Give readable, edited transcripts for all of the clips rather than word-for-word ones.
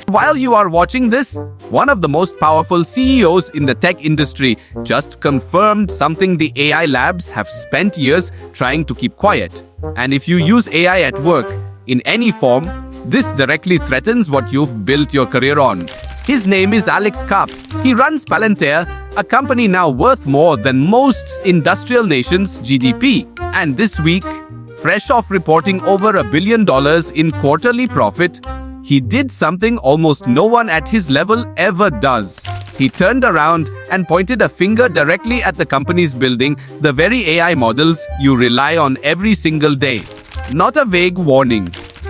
While you are watching this, one of the most powerful CEOs in the tech industry just confirmed something the AI labs have spent years trying to keep quiet. And if you use AI at work, in any form, this directly threatens what you've built your career on. His name is Alex Karp. He runs Palantir, a company now worth more than most industrial nations' GDP. And this week, fresh off reporting over $1 billion in quarterly profit, he did something almost no one at his level ever does. He turned around and pointed a finger directly at the company's building, the very AI models you rely on every single day. Not a vague warning,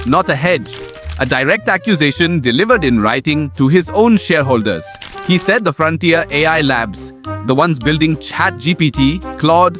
not a hedge, a direct accusation delivered in writing to his own shareholders. He said the frontier AI labs, the ones building ChatGPT, Claude,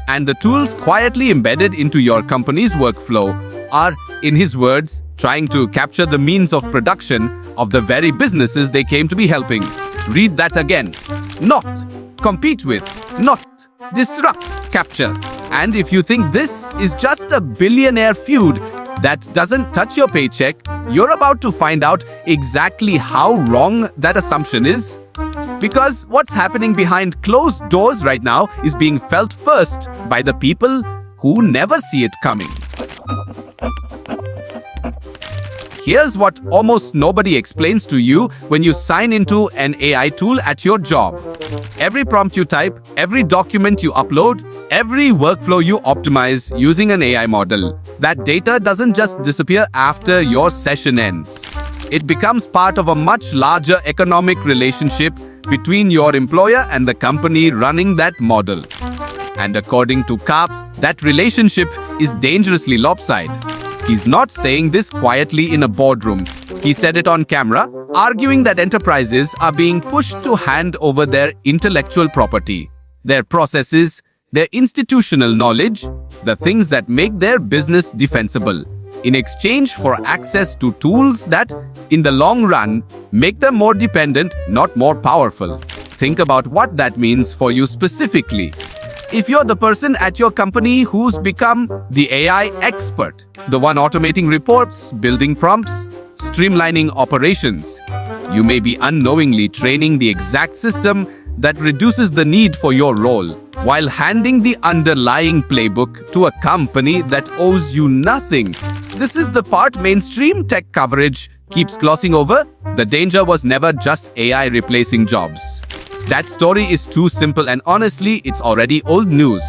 and the tools quietly embedded into your company's workflow are, in his words, trying to capture the means of production of the very businesses they came to be helping. Read that again. Not compete with, not disrupt, capture. And if you think this is just a billionaire feud that doesn't touch your paycheck, you're about to find out exactly how wrong that assumption is. Because what's happening behind closed doors right now is being felt first by the people who never see it coming. Here's what almost nobody explains to you when you sign into an AI tool at your job. Every prompt you type, every document you upload, every workflow you optimize using an AI model, that data doesn't just disappear after your session ends. It becomes part of a much larger economic relationship between your employer and the company running that model. And according to Karp, that relationship is dangerously lopsided. He's not saying this quietly in a boardroom. He said it on camera, arguing that enterprises are being pushed to hand over their intellectual property, their processes, their institutional knowledge, the things that make their business defensible, in exchange for access to tools that, in the long run, make them more dependent, not more powerful. Think about what that means for you specifically. If you're the person at your company who's become the AI expert, the one automating reports, building prompts, streamlining operations, you may be unknowingly training the exact system that reduces the need for your role, while handing the underlying playbook to a company that owes you nothing. This is the part mainstream tech coverage keeps glossing over. The danger was never just AI replacing jobs. That story is too simple, and honestly, it's already old news.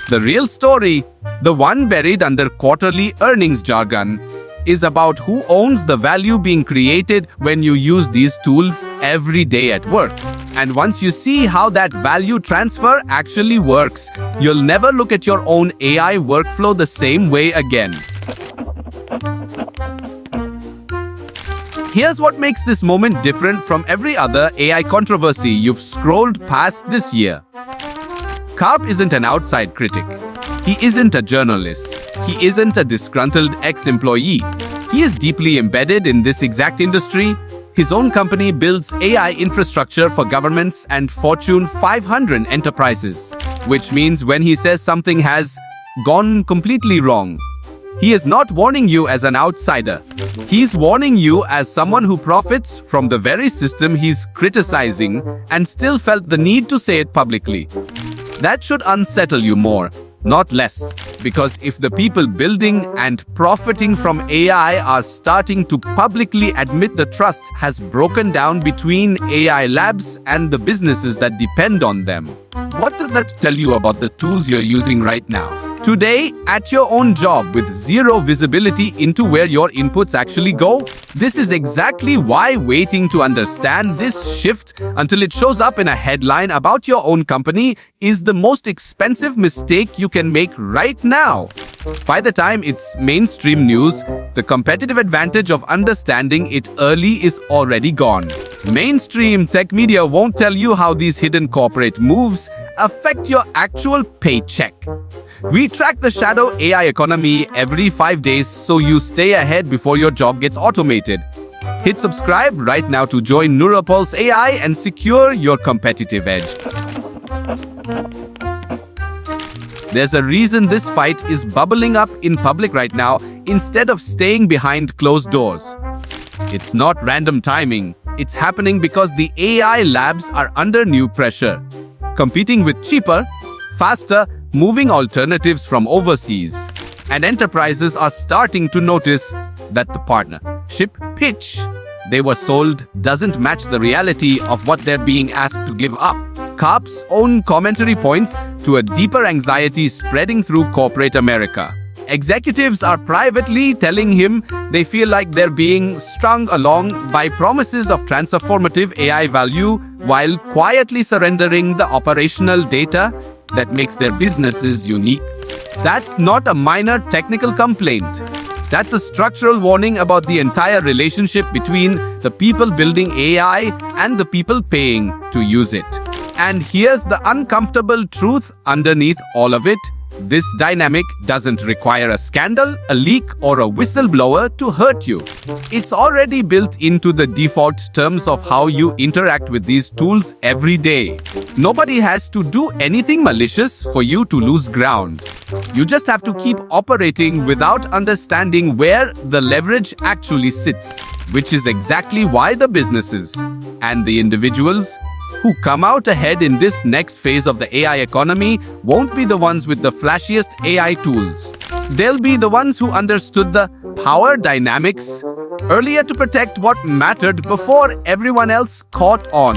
The real story, the one buried under quarterly earnings jargon, is about who owns the value being created when you use these tools every day at work. And once you see how that value transfer actually works, you'll never look at your own AI workflow the same way again. Here's what makes this moment different from every other AI controversy you've scrolled past this year. Karp isn't an outside critic. He isn't a journalist. He isn't a disgruntled ex-employee. He is deeply embedded in this exact industry. His own company builds AI infrastructure for governments and Fortune 500 enterprises, which means when he says something has gone completely wrong, he is not warning you as an outsider. He's warning you as someone who profits from the very system he's criticizing and still felt the need to say it publicly. That should unsettle you more, not less. Because if the people building and profiting from AI are starting to publicly admit the trust has broken down between AI labs and the businesses that depend on them, what does that tell you about the tools you're using right now? Today, at your own job with zero visibility into where your inputs actually go? This is exactly why waiting to understand this shift until it shows up in a headline about your own company is the most expensive mistake you can make right now. By the time it's mainstream news, the competitive advantage of understanding it early is already gone. Mainstream tech media won't tell you how these hidden corporate moves affect your actual paycheck. We track the shadow AI economy every 5 days so you stay ahead before your job gets automated. Hit subscribe right now to join Neuropulse AI and secure your competitive edge. There's a reason this fight is bubbling up in public right now instead of staying behind closed doors. It's not random timing. It's happening because the AI labs are under new pressure, competing with cheaper, faster, moving alternatives from overseas. And enterprises are starting to notice that the partnership pitch they were sold doesn't match the reality of what they're being asked to give up. Karp's own commentary points to a deeper anxiety spreading through corporate America. Executives are privately telling him they feel like they're being strung along by promises of transformative AI value while quietly surrendering the operational data that makes their businesses unique. That's not a minor technical complaint. That's a structural warning about the entire relationship between the people building AI and the people paying to use it. And here's the uncomfortable truth underneath all of it. This dynamic doesn't require a scandal, a leak, or a whistleblower to hurt you. It's already built into the default terms of how you interact with these tools every day. Nobody has to do anything malicious for you to lose ground. You just have to keep operating without understanding where the leverage actually sits, which is exactly why the businesses and the individuals who come out ahead in this next phase of the AI economy won't be the ones with the flashiest AI tools. They'll be the ones who understood the power dynamics earlier to protect what mattered before everyone else caught on.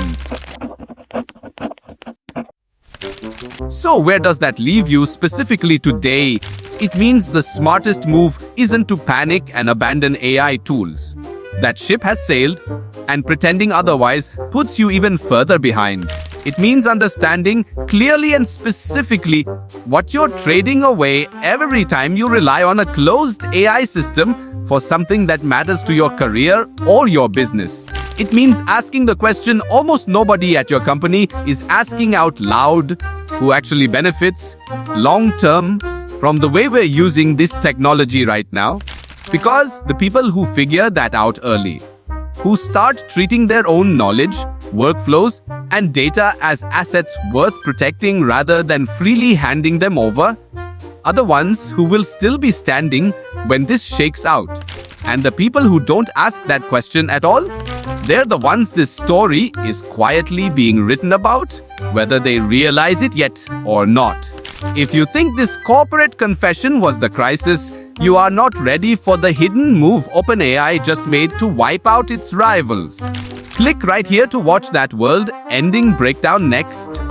So where does that leave you specifically today? It means the smartest move isn't to panic and abandon AI tools. That ship has sailed, and pretending otherwise puts you even further behind. It means understanding clearly and specifically what you're trading away every time you rely on a closed AI system for something that matters to your career or your business. It means asking the question almost nobody at your company is asking out loud: who actually benefits long-term from the way we're using this technology right now? Because the people who figure that out early, who start treating their own knowledge, workflows, and data as assets worth protecting rather than freely handing them over, are the ones who will still be standing when this shakes out. And the people who don't ask that question at all, they're the ones this story is quietly being written about, whether they realize it yet or not. If you think this corporate confession was the crisis, you are not ready for the hidden move OpenAI just made to wipe out its rivals. Click right here to watch that world-ending breakdown next.